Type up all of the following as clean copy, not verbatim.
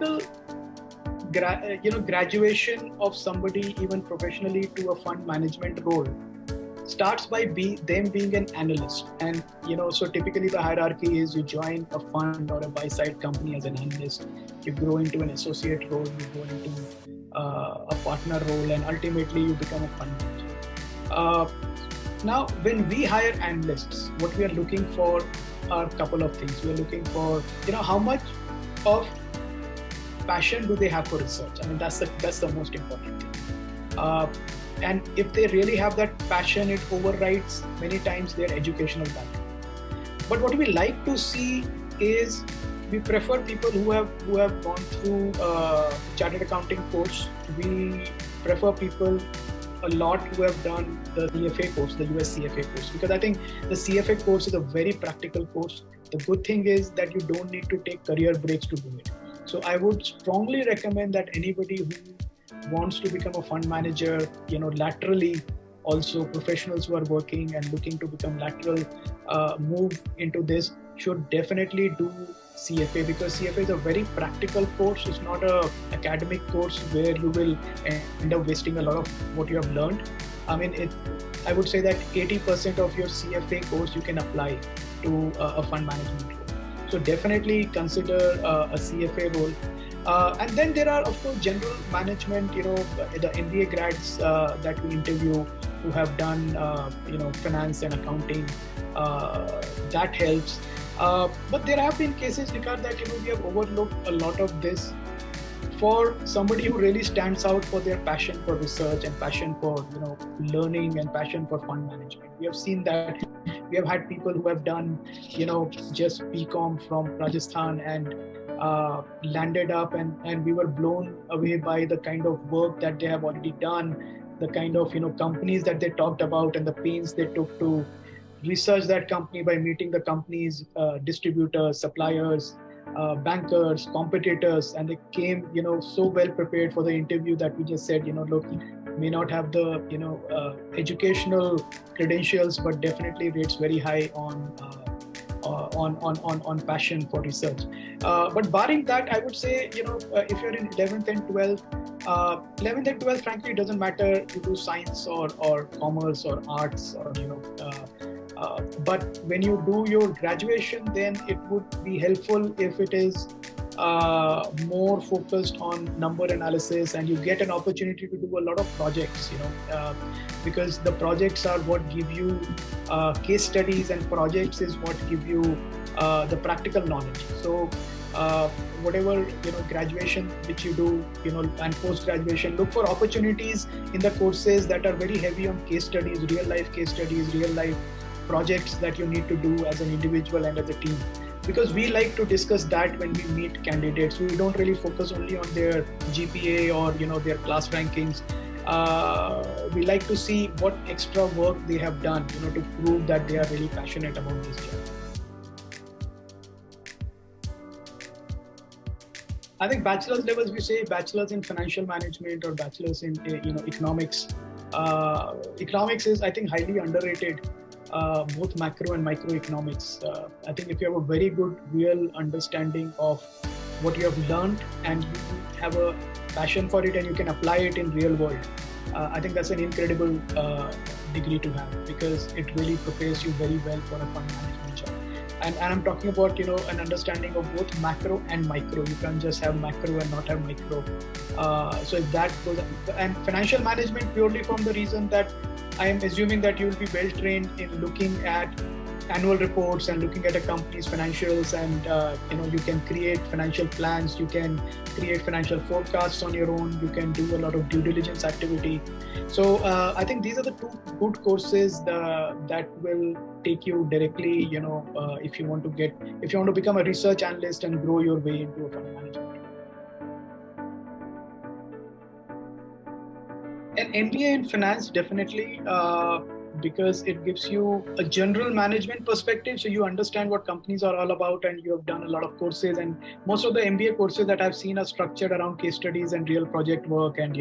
typical graduation of somebody even professionally to a fund management role starts by them being an analyst. And so typically the hierarchy is you join a fund or a buy-side company as an analyst, you grow into an associate role, you go into a partner role, and ultimately you become a fund manager. Now, when we hire analysts, what we are looking for are a couple of things. We are looking for, how much of passion do they have for research? I mean, that's the most important thing. And if they really have that passion, it overrides many times their educational background. But what we like to see is we prefer people who have gone through chartered accounting course. We prefer people a lot who have done the CFA course, the US CFA course, because I think the CFA course is a very practical course. The good thing is that you don't need to take career breaks to do it. So I would strongly recommend that anybody who wants to become a fund manager, laterally, also professionals who are working and looking to become lateral, move into this, should definitely do CFA, because CFA is a very practical course. It's not an academic course where you will end up wasting a lot of what you have learned. I mean, I would say that 80% of your CFA course you can apply to a fund management role. So definitely consider a CFA role. And then there are, of course, general management, the MBA grads that we interview who have done, finance and accounting. That helps. But there have been cases, Nikar, that, we have overlooked a lot of this. For somebody who really stands out for their passion for research and passion for, learning and passion for fund management. We have seen that. We have had people who have done, just BCom from Rajasthan and landed up and we were blown away by the kind of work that they have already done, the kind of, companies that they talked about and the pains they took to research that company by meeting the company's distributors, suppliers, bankers, competitors, and they came, so well prepared for the interview that we just said, look, may not have the, educational credentials, but definitely rates very high on passion for research. But barring that, I would say, if you're in 11th and 12th, frankly, it doesn't matter you do science or commerce or arts or, but when you do your graduation, then it would be helpful if it is more focused on number analysis and you get an opportunity to do a lot of projects, because the projects are what give you case studies, and projects is what give you the practical knowledge. So whatever graduation which you do, and post-graduation, look for opportunities in the courses that are very heavy on case studies, real life case studies, real life projects that you need to do as an individual and as a team. Because we like to discuss that when we meet candidates. We don't really focus only on their GPA or their class rankings. We like to see what extra work they have done, to prove that they are really passionate about this job. I think bachelor's levels, we say bachelor's in financial management or bachelor's in economics. Economics is, I think, highly underrated. Both macro and microeconomics. I think if you have a very good real understanding of what you have learned and you have a passion for it and you can apply it in real world, I think that's an incredible degree to have, because it really prepares you very well for a fund management job. And I'm talking about, an understanding of both macro and micro. You can't just have macro and not have micro. So if that goes, and financial management purely from the reason that I am assuming that you will be well trained in looking at annual reports and looking at a company's financials, and you can create financial plans, you can create financial forecasts on your own, you can do a lot of due diligence activity. So I think these are the two good courses that will take you directly, if you want to become a research analyst and grow your way into a fund management. An MBA in finance, definitely, because it gives you a general management perspective. So you understand what companies are all about, and you have done a lot of courses. And most of the MBA courses that I've seen are structured around case studies and real project work, and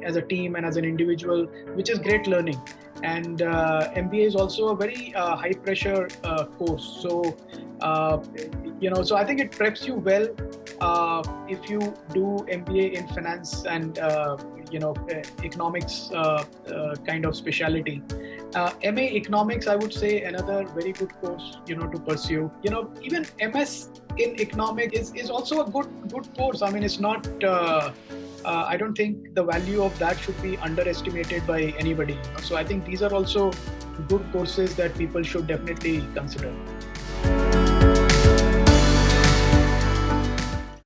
as a team and as an individual, which is great learning. And MBA is also a very high pressure course. So so I think it preps you well if you do MBA in finance and economics kind of specialty, MA economics, I would say another very good course to pursue. Even MS in economics is also a good course. I mean, it's not. I don't think the value of that should be underestimated by anybody. So I think these are also good courses that people should definitely consider.